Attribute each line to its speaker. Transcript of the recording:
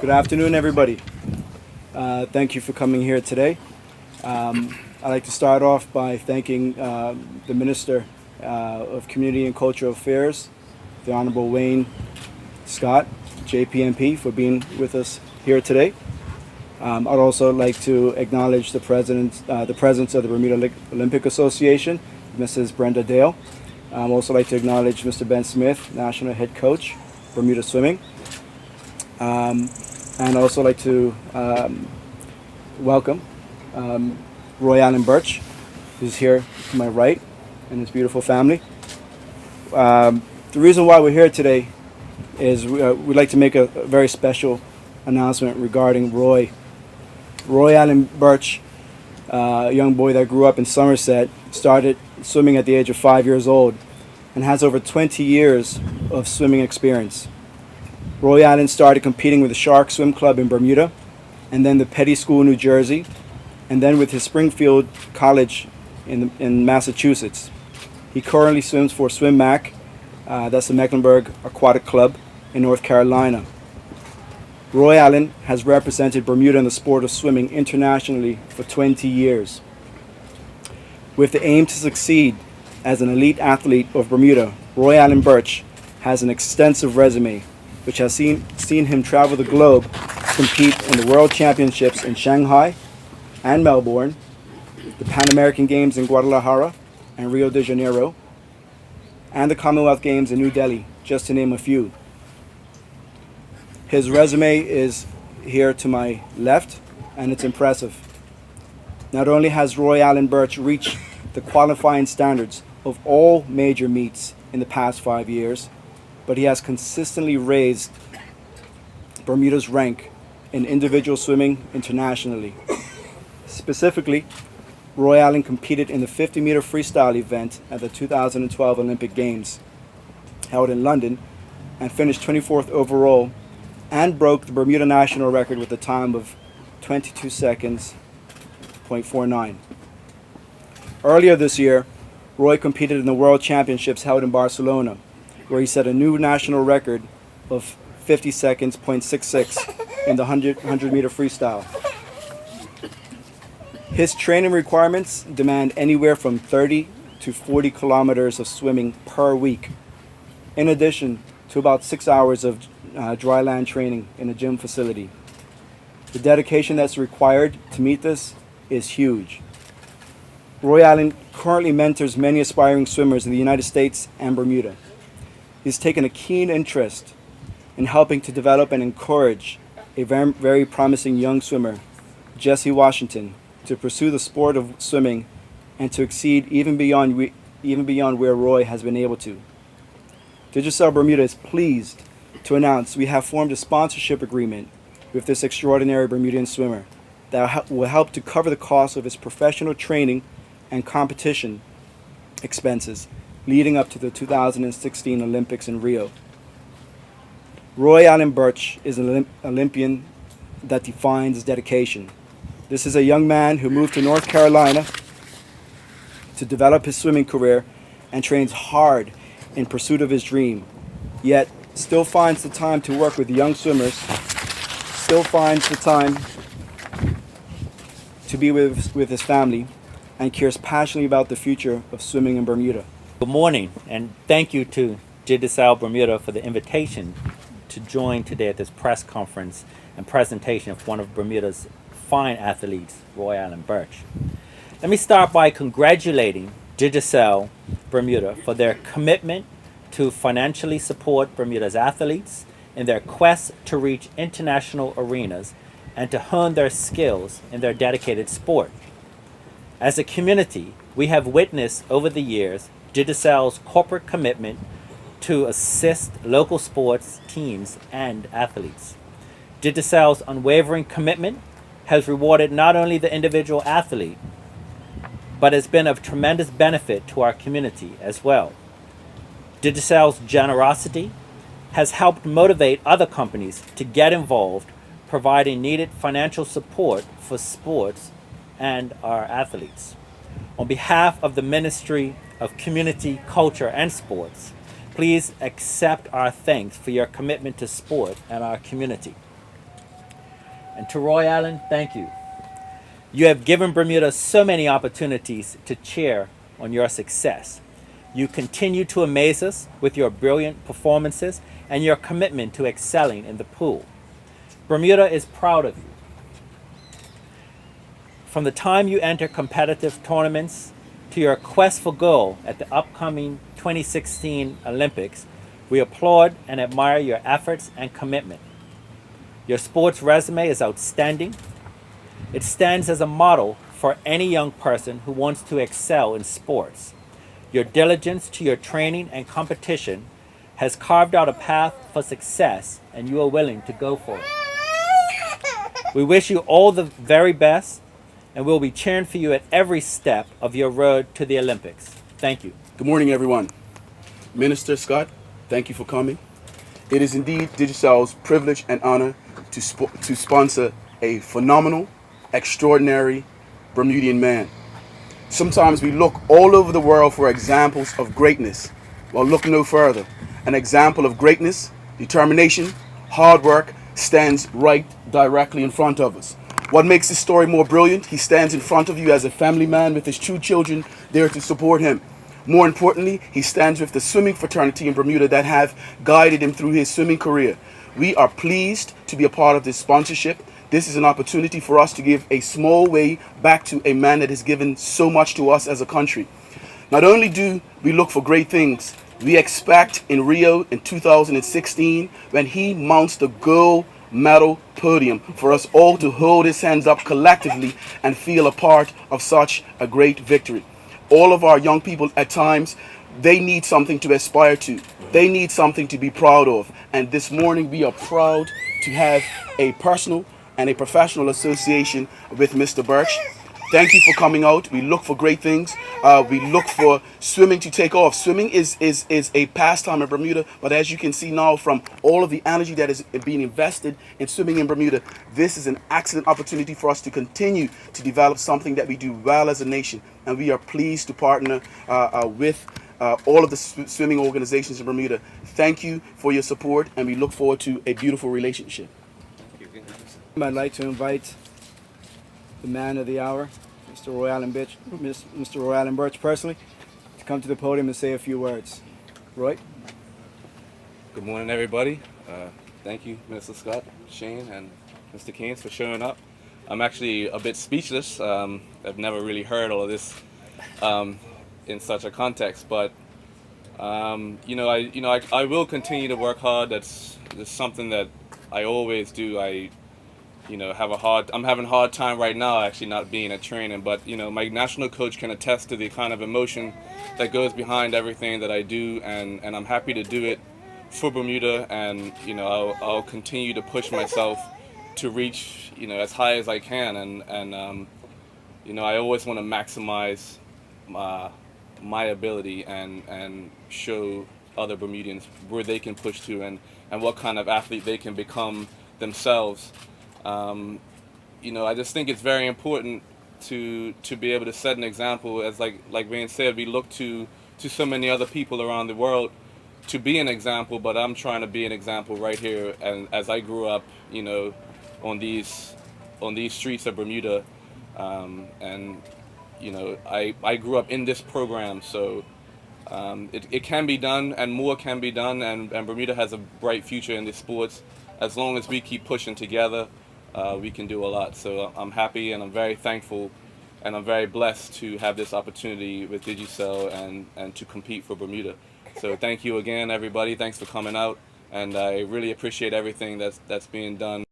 Speaker 1: Good afternoon, everybody. Thank you for coming here today. I'd like to start off by thanking the Minister of Community and Cultural Affairs, the Honorable Wayne Scott, JPMP, for being with us here today. I'd also like to acknowledge the presence of the Bermuda Olympic Association, Mrs. Brenda Dale. I'd also like to acknowledge Mr. Ben Smith, National Head Coach, Bermuda Swimming. And also like to welcome Roy Allen Burch, who's here to my right, and his beautiful family. The reason why we're here today is we'd like to make a very special announcement regarding Roy. Roy Allen Burch, a young boy that grew up in Somerset, started swimming at the age of 5 years old and has over 20 years of swimming experience. Roy Allen started competing with the Shark Swim Club in Bermuda, and then the Petty School in New Jersey, and then with his Springfield College in Massachusetts. He currently swims for Swim Mac, that's the Mecklenburg Aquatic Club in North Carolina. Roy Allen has represented Bermuda in the sport of swimming internationally for 20 years. With the aim to succeed as an elite athlete of Bermuda, Roy Allen Burch has an extensive resume which has seen him travel the globe, compete in the World Championships in Shanghai and Melbourne, the Pan American Games in Guadalajara and Rio de Janeiro, and the Commonwealth Games in New Delhi, just to name a few. His resume is here to my left, and it's impressive. Not only has Roy Allen Burch reached the qualifying standards of all major meets in the past 5 years, but he has consistently raised Bermuda's rank in individual swimming internationally. Specifically, Roy Allen competed in the 50-meter freestyle event at the 2012 Olympic Games, held in London, and finished 24th overall and broke the Bermuda national record with a time of 22 seconds, 0.49. Earlier this year, Roy competed in the World Championships held in Barcelona, where he set a new national record of 50 seconds, 0.66 in the 100-meter freestyle. His training requirements demand anywhere from 30 to 40 kilometers of swimming per week, in addition to about 6 hours of dry land training in a gym facility. The dedication that's required to meet this is huge. Roy Allen currently mentors many aspiring swimmers in the United States and Bermuda. He's taken a keen interest in helping to develop and encourage a very promising young swimmer, Jesse Washington, to pursue the sport of swimming and to exceed even beyond where Roy has been able to. Digicel Bermuda is pleased to announce we have formed a sponsorship agreement with this extraordinary Bermudian swimmer that will help to cover the cost of his professional training and competition expenses leading up to the 2016 Olympics in Rio. Roy Allen Burch is an Olympian that defines dedication. This is a young man who moved to North Carolina to develop his swimming career and trains hard in pursuit of his dream, yet still finds the time to work with young swimmers, still finds the time to be with his family, and cares passionately about the future of swimming in Bermuda.
Speaker 2: Good morning, and thank you to Digicel Bermuda for the invitation to join today at this press conference and presentation of one of Bermuda's fine athletes, Roy Allen Burch. Let me start by congratulating Digicel Bermuda for their commitment to financially support Bermuda's athletes in their quest to reach international arenas and to hone their skills in their dedicated sport. As a community, we have witnessed over the years Digicel's corporate commitment to assist local sports teams and athletes. Digicel's unwavering commitment has rewarded not only the individual athlete, but has been of tremendous benefit to our community as well. Digicel's generosity has helped motivate other companies to get involved, providing needed financial support for sports and our athletes. On behalf of the Ministry of Community, Culture, and Sports, please accept our thanks for your commitment to sport and our community. And to Roy Allen, thank you. You have given Bermuda so many opportunities to cheer on your success. You continue to amaze us with your brilliant performances and your commitment to excelling in the pool. Bermuda is proud of you. From the time you enter competitive tournaments to your quest for gold at the upcoming 2016 Olympics, we applaud and admire your efforts and commitment. Your sports resume is outstanding. It stands as a model for any young person who wants to excel in sports. Your diligence to your training and competition has carved out a path for success, and you are willing to go for it. We wish you all the very best, and we'll be cheering for you at every step of your road to the Olympics. Thank you.
Speaker 3: Good morning, everyone. Minister Scott, thank you for coming. It is indeed Digicel's privilege and honor to sponsor a phenomenal, extraordinary Bermudian man. Sometimes we look all over the world for examples of greatness. Well, look no further. An example of greatness, determination, hard work stands right directly in front of us. What makes this story more brilliant? He stands in front of you as a family man with his 2 children there to support him. More importantly, he stands with the swimming fraternity in Bermuda that have guided him through his swimming career. We are pleased to be a part of this sponsorship. This is an opportunity for us to give a small way back to a man that has given so much to us as a country. Not only do we look for great things, we expect in Rio in 2016, when he mounts the gold medal podium, for us all to hold his hands up collectively and feel a part of such a great victory. All of our young people at times, they need something to aspire to. They need something to be proud of. And this morning we are proud to have a personal and a professional association with Mr. Burch. Thank you for coming out. We look for great things. We look for swimming to take off. Swimming is a pastime in Bermuda, but as you can see now from all of the energy that is being invested in swimming in Bermuda, this is an excellent opportunity for us to continue to develop something that we do well as a nation. And we are pleased to partner with all of the swimming organizations in Bermuda. Thank you for your support, and we look forward to a beautiful relationship.
Speaker 1: I'd like to invite the man of the hour, Mr. Roy Allen Burch personally, to come to the podium and say a few words. Roy?
Speaker 4: Good morning, everybody. Thank you, Minister Scott, Shane, and Mr. Keynes for showing up. I'm actually a bit speechless. I've never really heard all of this in such a context, but I will continue to work hard. That's something that I always do. I'm having a hard time right now actually not being at training, but my national coach can attest to the kind of emotion that goes behind everything that I do, and I'm happy to do it for Bermuda, and I'll continue to push myself to reach as high as I can, and I always want to maximize my ability and show other Bermudians where they can push to, and what kind of athlete they can become themselves. I just think it's very important to be able to set an example. As like being said, we look to so many other people around the world to be an example, but I'm trying to be an example right here. And as I grew up, on these streets of Bermuda, and I grew up in this program, so it can be done, and more can be done, and Bermuda has a bright future in the sports. As long as we keep pushing together, we can do a lot. So I'm happy, and I'm very thankful, and I'm very blessed to have this opportunity with Digicel and to compete for Bermuda. So thank you again, everybody. Thanks for coming out, and I really appreciate everything that's being done.